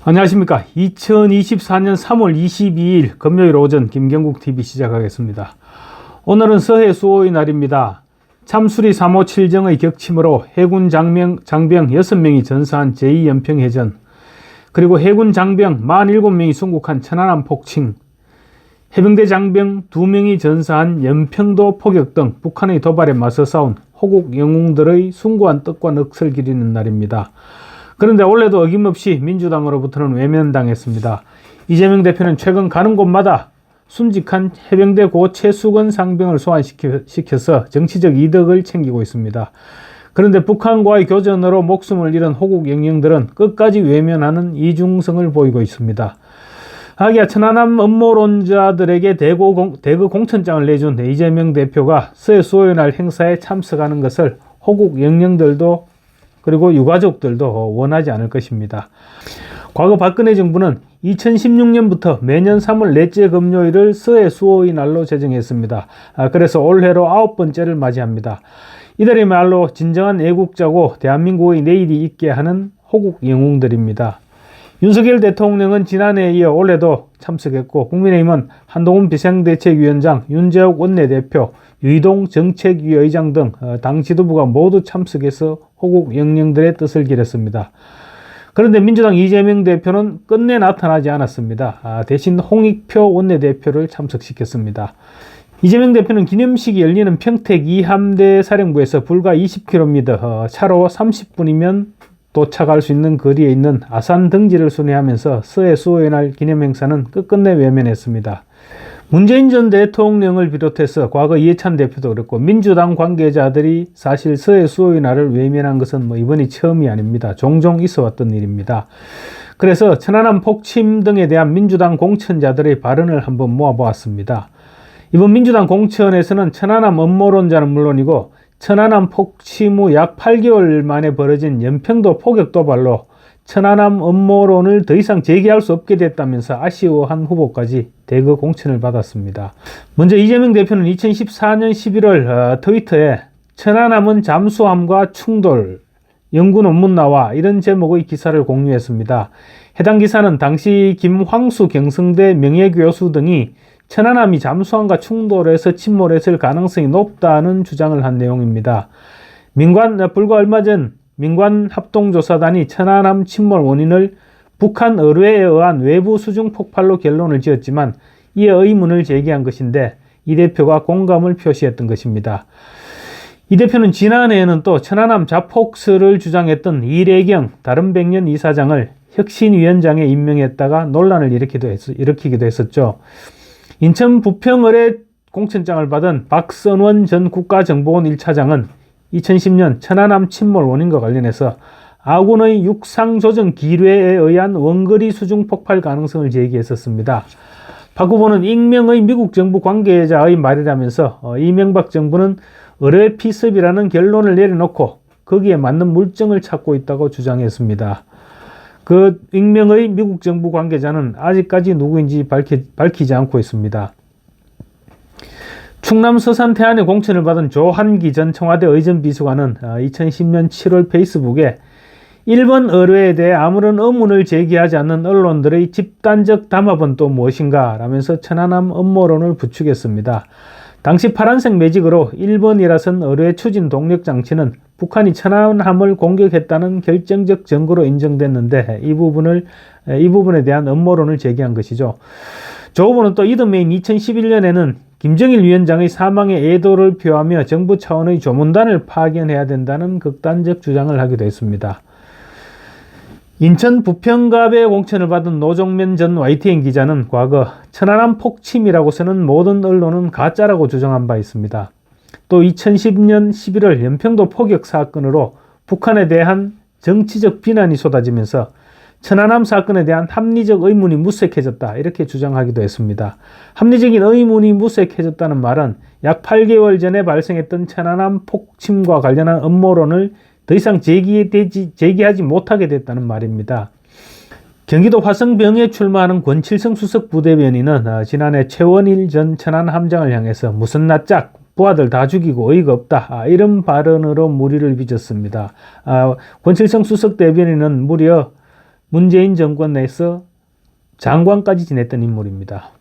안녕하십니까. 2024년 3월 22일 금요일 오전 김경국TV 시작하겠습니다. 오늘은 서해 수호의 날입니다. 참수리 3호 7정의 격침으로 해군 장병 6명이 전사한 제2연평해전, 그리고 해군 장병 47명이 순국한 천안함 폭침, 해병대 장병 2명이 전사한 연평도 포격 등 북한의 도발에 맞서 싸운 호국 영웅들의 숭고한 뜻과 넋을 기리는 날입니다. 그런데 올해도 어김없이 민주당으로부터는 외면당했습니다. 이재명 대표는 최근 가는 곳마다 순직한 해병대 고 최수건 상병을 소환시켜서 정치적 이득을 챙기고 있습니다. 그런데 북한과의 교전으로 목숨을 잃은 호국 영령들은 끝까지 외면하는 이중성을 보이고 있습니다. 하기야 천안함 음모론자들에게 대거 공천장을 내준 이재명 대표가 서해 수호의 날 행사에 참석하는 것을 호국 영령들도 그리고 유가족들도 원하지 않을 것입니다. 과거 박근혜 정부는 2016년부터 매년 3월 넷째 금요일을 서해 수호의 날로 제정했습니다. 그래서 올해로 9번째를 맞이합니다. 이들이야말로 진정한 애국자고 대한민국의 내일이 있게 하는 호국 영웅들입니다. 윤석열 대통령은 지난해에 이어 올해도 참석했고, 국민의힘은 한동훈 비상대책위원장, 윤재욱 원내대표, 유이동 정책위의장 등 당 지도부가 모두 참석해서 호국 영령들의 뜻을 기렸습니다. 그런데 민주당 이재명 대표는 끝내 나타나지 않았습니다. 대신 홍익표 원내대표를 참석시켰습니다. 이재명 대표는 기념식이 열리는 평택 2함대 사령부에서 불과 20km, 차로 30분이면 도착할 수 있는 거리에 있는 아산 등지를 순회하면서 서해 수호의 날 기념행사는 끝끝내 외면했습니다. 문재인 전 대통령을 비롯해서 과거 이해찬 대표도 그랬고 민주당 관계자들이 사실 서해 수호의 날을 외면한 것은 이번이 처음이 아닙니다. 종종 있어왔던 일입니다. 그래서 천안함 폭침 등에 대한 민주당 공천자들의 발언을 한번 모아보았습니다. 이번 민주당 공천에서는 천안함 음모론자는 물론이고 천안함 폭침 후 약 8개월 만에 벌어진 연평도 포격 도발로 천안함 음모론을 더 이상 제기할 수 없게 됐다면서 아쉬워한 후보까지 대거 공천을 받았습니다. 먼저 이재명 대표는 2014년 11월 트위터에 천안함은 잠수함과 충돌, 연구 논문 나와 이런 제목의 기사를 공유했습니다. 해당 기사는 당시 김황수 경성대 명예교수 등이 천안함이 잠수함과 충돌해서 침몰했을 가능성이 높다는 주장을 한 내용입니다. 불과 얼마 전 민관 합동조사단이 천안함 침몰 원인을 북한 의뢰에 의한 외부 수중 폭발로 결론을 지었지만 이에 의문을 제기한 것인데 이 대표가 공감을 표시했던 것입니다. 이 대표는 지난해에는 또 천안함 자폭스를 주장했던 이래경 다른백년 이사장을 혁신위원장에 임명했다가 논란을 일으키기도 했었죠. 인천 부평을에 공천장을 받은 박선원 전 국가정보원 1차장은 2010년 천안함 침몰 원인과 관련해서 아군의 육상 조정 기뢰에 의한 원거리 수중 폭발 가능성을 제기했었습니다. 박 후보는 익명의 미국 정부 관계자의 말이라면서 이명박 정부는 의뢰 피습이라는 결론을 내려놓고 거기에 맞는 물증을 찾고 있다고 주장했습니다. 그 익명의 미국 정부 관계자는 아직까지 누구인지 밝히지 않고 있습니다. 충남 서산 태안에 공천을 받은 조한기 전 청와대 의전비서관은 2010년 7월 페이스북에 일본 의뢰에 대해 아무런 의문을 제기하지 않는 언론들의 집단적 담합은 또 무엇인가 라면서 천안함 음모론을 부추겼습니다. 당시 파란색 매직으로 일본이라선 의뢰 추진 동력 장치는 북한이 천안함을 공격했다는 결정적 증거로 인정됐는데 이 부분에 대한 음모론을 제기한 것이죠. 조 후보는 또 이듬해인 2011년에는 김정일 위원장의 사망에 애도를 표하며 정부 차원의 조문단을 파견해야 된다는 극단적 주장을 하기도 했습니다. 인천 부평갑에 공천을 받은 노종면 전 YTN 기자는 과거 천안함 폭침이라고 쓰는 모든 언론은 가짜라고 주장한 바 있습니다. 또 2010년 11월 연평도 포격 사건으로 북한에 대한 정치적 비난이 쏟아지면서 천안함 사건에 대한 합리적 의문이 무색해졌다 이렇게 주장하기도 했습니다. 합리적인 의문이 무색해졌다는 말은 약 8개월 전에 발생했던 천안함 폭침과 관련한 음모론을 더 이상 제기하지 못하게 됐다는 말입니다. 경기도 화성병에 출마하는 권칠성 수석 부대변인은 지난해 최원일 전 천안함장을 향해서 무슨 낯짝 부하들 다 죽이고 어이가 없다 이런 발언으로 물의를 빚었습니다. 권칠성 수석 대변인은 무려 문재인 정권 내에서 장관까지 지냈던 인물입니다.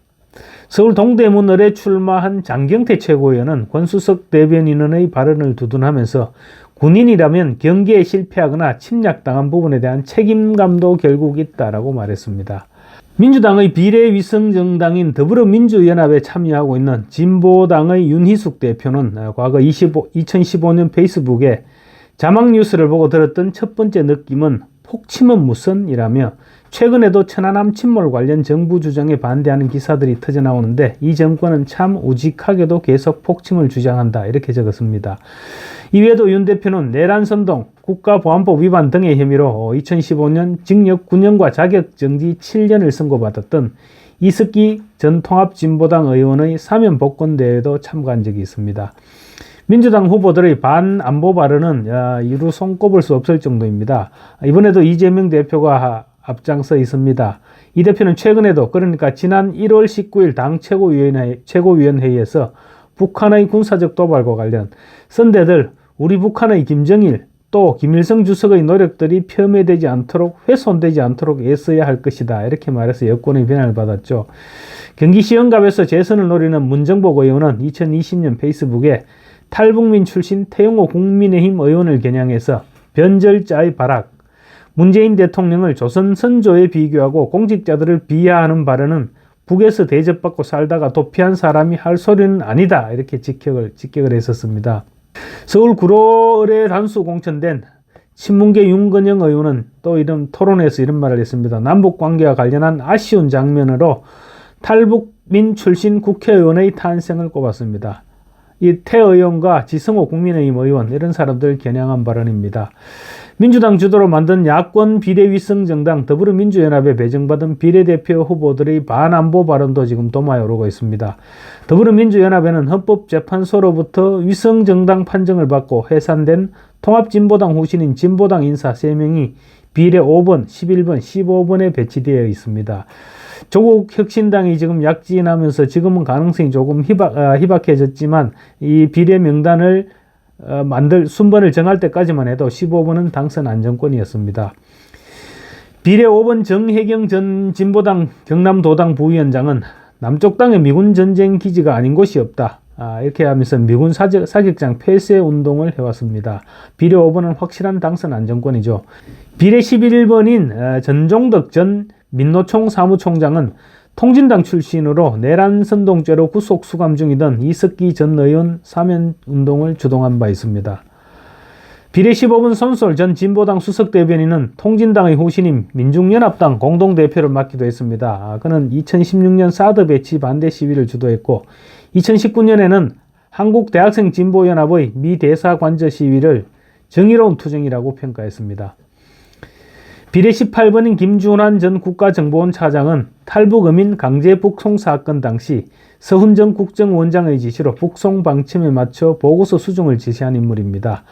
서울 동대문을에 출마한 장경태 최고위원은 권수석 대변인의 발언을 두둔하면서 군인이라면 경계에 실패하거나 침략당한 부분에 대한 책임감도 결국 있다라고 말했습니다. 민주당의 비례위성정당인 더불어민주연합에 참여하고 있는 진보당의 윤희숙 대표는 과거 2015년 페이스북에 자막뉴스를 보고 들었던 첫 번째 느낌은 폭침은 무슨이라며 최근에도 천안함 침몰 관련 정부 주장에 반대하는 기사들이 터져나오는데 이 정권은 참 우직하게도 계속 폭침을 주장한다 이렇게 적었습니다. 이외에도 윤 대표는 내란선동, 국가보안법 위반 등의 혐의로 2015년 징역 9년과 자격정지 7년을 선고받았던 이석기 전 통합진보당 의원의 사면 복권대회에도 참가한 적이 있습니다. 민주당 후보들의 반안보 발언은 이루 손꼽을 수 없을 정도입니다. 이번에도 이재명 대표가 앞장서 있습니다. 이 대표는 최근에도 그러니까 지난 1월 19일 당 최고위원회의에서 북한의 군사적 도발과 관련 선대들 우리 북한의 김정일 또 김일성 주석의 노력들이 폄훼되지 않도록 훼손되지 않도록 애써야 할 것이다 이렇게 말해서 여권의 비난을 받았죠. 경기시 영갑에서 재선을 노리는 문정복 의원은 2020년 페이스북에 탈북민 출신 태영호 국민의힘 의원을 겨냥해서 변절자의 발악, 문재인 대통령을 조선 선조에 비교하고 공직자들을 비하하는 발언은 북에서 대접받고 살다가 도피한 사람이 할 소리는 아니다 이렇게 직격을 했었습니다. 서울 구로을에 단수 공천된 친문계 윤건영 의원은 또 이런 토론에서 이런 말을 했습니다. 남북관계와 관련한 아쉬운 장면으로 탈북민 출신 국회의원의 탄생을 꼽았습니다. 이 태 의원과 지성호 국민의힘 의원 이런 사람들 겨냥한 발언입니다. 민주당 주도로 만든 야권 비례위성정당 더불어민주연합에 배정받은 비례대표 후보들의 반안보 발언도 지금 도마에 오르고 있습니다. 더불어민주연합에는 헌법재판소로부터 위성정당 판정을 받고 해산된 통합진보당 후신인 진보당 인사 3명이 비례 5번, 11번, 15번에 배치되어 있습니다. 조국 혁신당이 지금 약진하면서 지금은 가능성이 조금 희박해졌지만 이 비례 명단을 순번을 정할 때까지만 해도 15번은 당선 안정권이었습니다. 비례 5번 정혜경 전 진보당 경남도당 부위원장은 남쪽 땅에 미군 전쟁 기지가 아닌 곳이 없다. 이렇게 하면서 미군 사격장 폐쇄 운동을 해왔습니다. 비례 5번은 확실한 당선 안정권이죠. 비례 11번인 전종덕 전 민노총 사무총장은 통진당 출신으로 내란선동죄로 구속 수감 중이던 이석기 전 의원 사면 운동을 주동한 바 있습니다. 비례 15번 손솔 전 진보당 수석대변인은 통진당의 후신인 민중연합당 공동대표를 맡기도 했습니다. 그는 2016년 사드 배치 반대 시위를 주도했고 2019년에는 한국대학생진보연합의 미대사관저 시위를 정의로운 투쟁이라고 평가했습니다. 비례 18번인 김준환 전 국가정보원 차장은 탈북 어민 강제 북송 사건 당시 서훈정 국정원장의 지시로 북송 방침에 맞춰 보고서 수정을 지시한 인물입니다.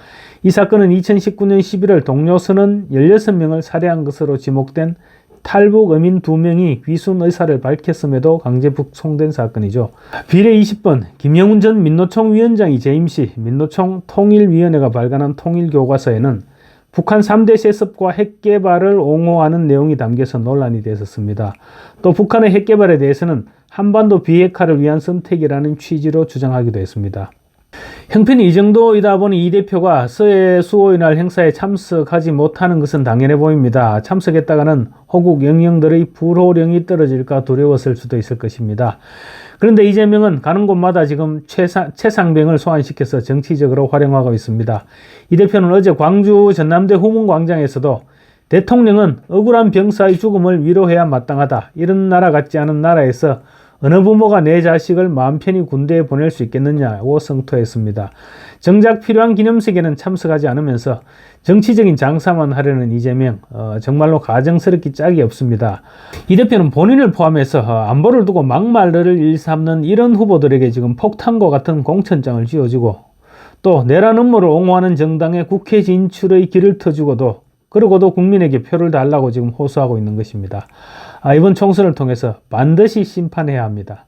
이 사건은 2019년 11월 동료 선원 16명을 살해한 것으로 지목된 탈북 어민 2명이 귀순 의사를 밝혔음에도 강제 북송된 사건이죠. 비례 20번 김영훈 전 민노총 위원장이 재임 시 민노총 통일위원회가 발간한 통일교과서에는 북한 3대 세습과 핵개발을 옹호하는 내용이 담겨서 논란이 됐었습니다. 또 북한의 핵개발에 대해서는 한반도 비핵화를 위한 선택이라는 취지로 주장하기도 했습니다. 형편이 이 정도이다 보니 이 대표가 서해 수호의 날 행사에 참석하지 못하는 것은 당연해 보입니다. 참석했다가는 호국 영령들의 불호령이 떨어질까 두려웠을 수도 있을 것입니다. 그런데 이재명은 가는 곳마다 지금 최상병을 소환시켜서 정치적으로 활용하고 있습니다. 이 대표는 어제 광주 전남대 후문광장에서도 대통령은 억울한 병사의 죽음을 위로해야 마땅하다. 이런 나라 같지 않은 나라에서 어느 부모가 내 자식을 마음 편히 군대에 보낼 수 있겠느냐고 성토했습니다. 정작 필요한 기념식에는 참석하지 않으면서 정치적인 장사만 하려는 이재명, 정말로 가정스럽기 짝이 없습니다. 이 대표는 본인을 포함해서 안보를 두고 막말을 일삼는 이런 후보들에게 지금 폭탄과 같은 공천장을 쥐어주고 또 내란 음모를 옹호하는 정당의 국회 진출의 길을 터주고도 그러고도 국민에게 표를 달라고 지금 호소하고 있는 것입니다. 이번 총선을 통해서 반드시 심판해야 합니다.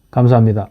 감사합니다.